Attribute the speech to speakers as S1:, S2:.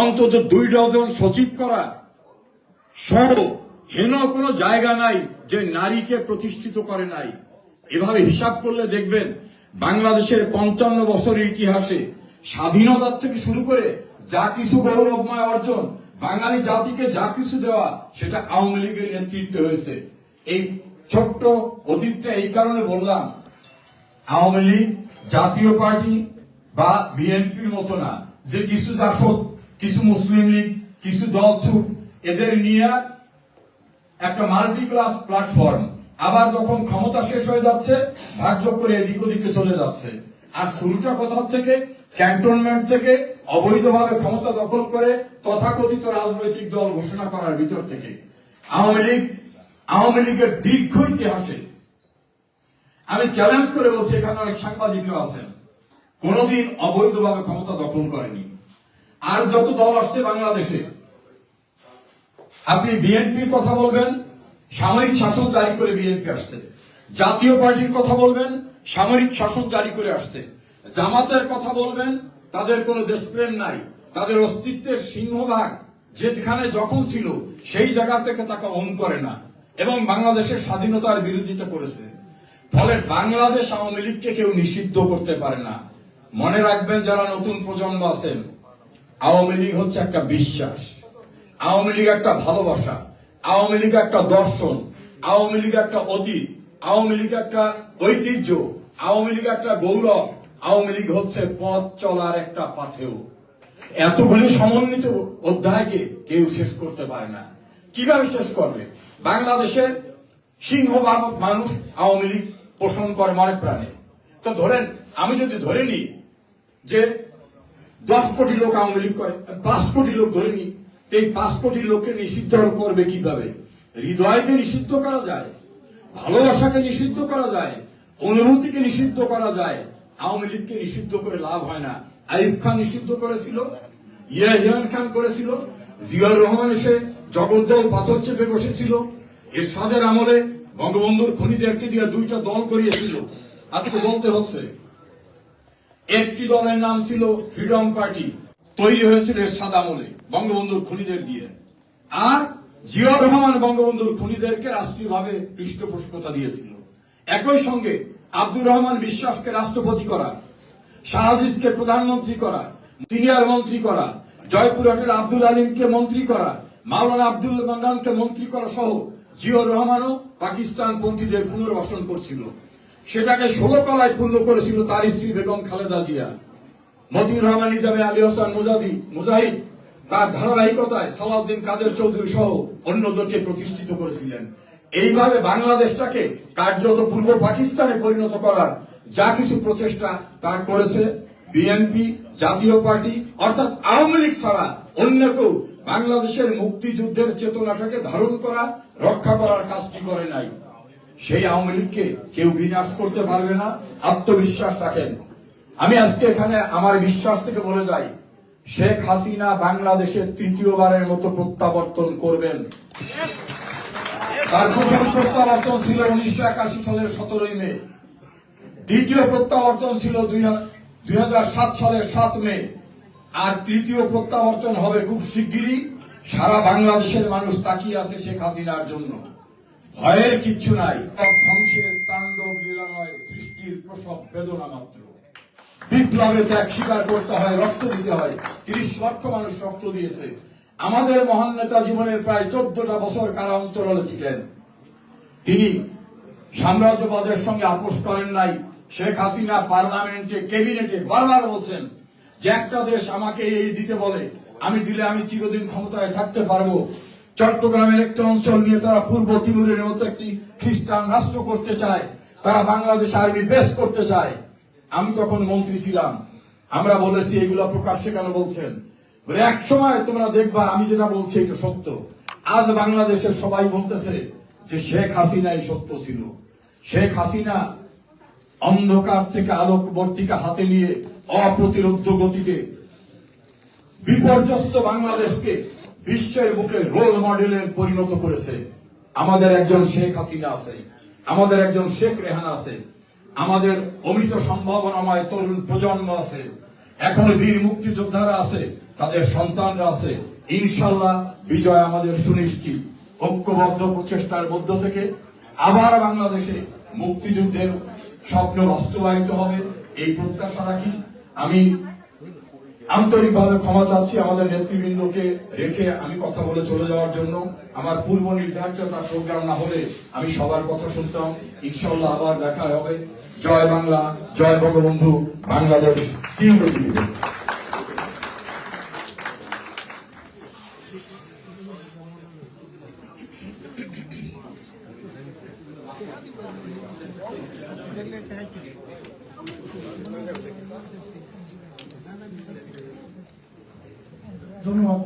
S1: অন্তত 2 ডজন সচিব করা সহ হেন কোনো জায়গা নাই যে নারীকে প্রতিষ্ঠিত করে নাই। এভাবে হিসাব করলে দেখবেন বাংলাদেশের 55 বছরের ইতিহাসে স্বাধীনতার থেকে শুরু করে যা কিছু গৌরবময় অর্জন, বাঙালি জাতিকে যা কিছু দেওয়া, সেটা আওয়ামী লীগের নেতৃত্বে হয়েছে। এই ছোট্ট অতীতটা এই কারণে বললাম, আওয়ামী লীগ জাতীয় পার্টি বা বিএনপির মতো না যে কিছু জাসদ, কিছু মুসলিম লীগ, কিছু দলছুট এদের নিয়ে একটা মাল্টি ক্লাস প্ল্যাটফর্ম, আবার যখন ক্ষমতা শেষ হয়ে যাচ্ছে ভাগযোগ করে এদিক ওদিকে চলে যাচ্ছে। আর শুরুটা কোথাও থেকে, ক্যান্টনমেন্ট থেকে অবৈধভাবে ক্ষমতা দখল করে তথাকথিত রাজনৈতিক দল ঘোষণা করার ভিতর থেকে। আওয়ামী লীগের দীর্ঘ ইতিহাসে আমি চ্যালেঞ্জ করে বলছি, এখানে অনেক সাংবাদিকরা আছেন, কোনদিন অবৈধভাবে ক্ষমতা দখল করেনি। আর যত দল আসছে বাংলাদেশে, আপনি বিএনপির কথা বলবেন, সামরিক শাসন জারি করে বিএনপি আসছে। জাতীয় পার্টির কথা বলবেন, সামরিক শাসন জারি করে আসছে। জামাতের কথা বলবেন, তাদের কোনো দেশপ্রেম নাই, তাদের অস্তিত্বের সিংহভাগ যেখানে যখন ছিল সেই জায়গা থেকে তাকে অন করে না এবং বাংলাদেশের স্বাধীনতার বিরোধিতা করেছে। ফলে বাংলাদেশ আওয়ামী লীগকে কেউ নিষিদ্ধ করতে পারে না। মনে রাখবেন যারা নতুন প্রজন্ম আছেন, আওয়ামী লীগ হচ্ছে একটা বিশ্বাস, আওয়ামী লীগ একটা ভালোবাসা, আওয়ামী লীগ একটা দর্শন, আওয়ামী লীগ একটা অতীত, আওয়ামী লীগ একটা ঐতিহ্য, আওয়ামী লীগ একটা গৌরব, আওয়ামী লীগ হচ্ছে পথ চলার একটা পাথেয়। এতগুলি সমন্বিত অধ্যায়কে কেউ শেষ করতে পারে না। কিভাবে শেষ করবে? বাংলাদেশের সিংহভাগ মানুষ আওয়ামী লীগ পোষণ করে মনে প্রাণে। তো ধরেন, আমি যদি ধরে নিই যে 10 কোটি লোক আওয়ামী লীগ করে, 5 কোটি লোক ধরে নিই, এই 5 কোটি লোককে নিষিদ্ধ করবে কিভাবে? হৃদয়কে নিষিদ্ধ করা যায়, ভালোবাসাকে নিষিদ্ধ করা যায়, অনুভূতিকে নিষিদ্ধ করা যায়। আওয়ামী লীগকে নিষিদ্ধ করে লাভ হয় না। আইয়ুব খান নিষিদ্ধ করেছিল, ইয়াহিয়া খান করেছিল, জিয়াউর রহমান এসে জগদ্দল পাথর চেপে বসেছিল, এরশাদের আমলে বঙ্গবন্ধুর খুনিদেরকে দিয়ে 2টা দল করিয়েছিল। আজকে বলতে হচ্ছে একটি দলের নাম ছিল ফ্রিডম পার্টি, তৈরি হয়েছিল এরশাদ আমলে বঙ্গবন্ধুর খুনিদের দিয়ে। আর জিয়াউর রহমান বঙ্গবন্ধুর খুনিদেরকে রাষ্ট্রীয়ভাবে পৃষ্ঠপোষকতা দিয়েছিল। একই সঙ্গে আব্দুর রহমান বিশ্বাসকে রাষ্ট্রপতি করা, শাহ আজিজকে প্রধানমন্ত্রী করা, সিনিয়র মন্ত্রী করা, জয়পুরহাটের আব্দুল আলিমকে মন্ত্রী করা, মাওলানা আব্দুল মান্নানকে মন্ত্রী করা সহ জিয়াউর রহমানও পাকিস্তান পন্থীদের পুনর্বাসন করছিল। সেটাকে 16 কলায় পূর্ণ করেছিল তার স্ত্রী বেগম খালেদা জিয়া। মতিউর রহমান নিজামে, আলী হাসান মুজাহিদ তার ধারাবাহিকতায় সালাউদ্দিন কাদের চৌধুরী সহ অন্যদেরকে প্রতিষ্ঠিত করেছিলেন। এইভাবে বাংলাদেশটাকে কার্যত পূর্ব পাকিস্তানে পরিণত করার যা কিছু প্রচেষ্টা তার করেছে বিএনপি, জাতীয় পার্টি, অর্থাৎ আওয়ামী লীগ ছাড়া অন্য কেউ বাংলাদেশের মুক্তিযুদ্ধের চেতনাটাকে ধারণ করা, রক্ষা করার কাজটি করে নাই। সেই আওয়ামী লীগকে কেউ বিনাশ করতে পারবে না, আত্মবিশ্বাস রাখেন। আমি আজকে এখানে আমার বিশ্বাস থেকে বলে যাই, শেখ হাসিনা বাংলাদেশের 3য়বারের মতো প্রত্যাবর্তন করবেন। তার প্রথম প্রত্যাবর্তন ছিল 1981 সালের 17 মে, দ্বিতীয় প্রত্যাবর্তন ছিল 2007 সালের 7 মে, আর তৃতীয় প্রত্যাবর্তন হবে খুব শিগগিরই। সারা বাংলাদেশের মানুষ তাকিয়ে আছে শেখ হাসিনার জন্য। ভয়ের কিচ্ছু নাই, ধ্বংসের তাণ্ডব লীলা নয়, সৃষ্টির প্রসব বেদনা মাত্র। বিপ্লবে ত্যাগ স্বীকার করতে হয়, রক্ত দিতে হয়। 30 লক্ষ মানুষ রক্ত দিয়েছে। আমাদের মহান নেতা জীবনের প্রায় 14টা বছর কারা অন্তরালে ছিলেন। তিনি সাম্রাজ্যবাদের সঙ্গে আপোষ করেন নাই। শেখ হাসিনা পার্লামেন্টে, ক্যাবিনেটে বারবার বলছেন যে একটা দেশ আমাকে এই দিতে বলে, আমি দিলে আমি চিরদিন ক্ষমতায় থাকতে পারবো। চট্টগ্রামের একটা অঞ্চল নিয়ে তারা পূর্ব তিমুরের মতো একটি খ্রিস্টান রাষ্ট্র করতে চায়, তারা বাংলাদেশ আর্মি বেস করতে চায়। আমি তখন মন্ত্রী ছিলাম, আমরা বলেছি এগুলো প্রকাশ্যে কেন বলছেন? এক সময় তোমরা দেখবা আমি যেটা বলছি এটা সত্য। আজ বাংলাদেশের সবাই বলতেছে যে শেখ হাসিনাই সত্য ছিল। শেখ হাসিনা অন্ধকার থেকে আলোকবর্তিকা হাতে নিয়ে অপ্রতিরোধ্য গতিতে বিপর্যস্ত বাংলাদেশকে বিশ্বের বুকে রোল মডেলের পরিণত করেছে। আমাদের একজন শেখ হাসিনা আছে, আমাদের একজন শেখ রেহানা আছে, আমাদের অমৃত সম্ভাবনাময় তরুণ প্রজন্ম আছে, এখনো বীর মুক্তিযোদ্ধারা আছে, তাদের সন্তানরা আছে, ইনশাল্লাহ বিজয় আমাদের সুনিশ্চিত। ঐক্যবদ্ধ প্রচেষ্টার মধ্য থেকে আবার বাংলাদেশে মুক্তিযুদ্ধের স্বপ্ন বাস্তবায়িত হবে, এই প্রত্যাশা রাখি। আমি আন্তরিকভাবে ক্ষমা চাচ্ছি আমাদের নেতৃবৃন্দকে রেখে আমি কথা বলে চলে যাওয়ার জন্য। আমার পূর্ব নির্ধারিত প্রোগ্রাম না হলে আমি সবার কথা শুনতাম। ইনশাল্লাহ আবার দেখা হবে। জয় বাংলা, জয় বঙ্গবন্ধু, বাংলাদেশ চিরজীবী।
S2: ধন্যবাদ।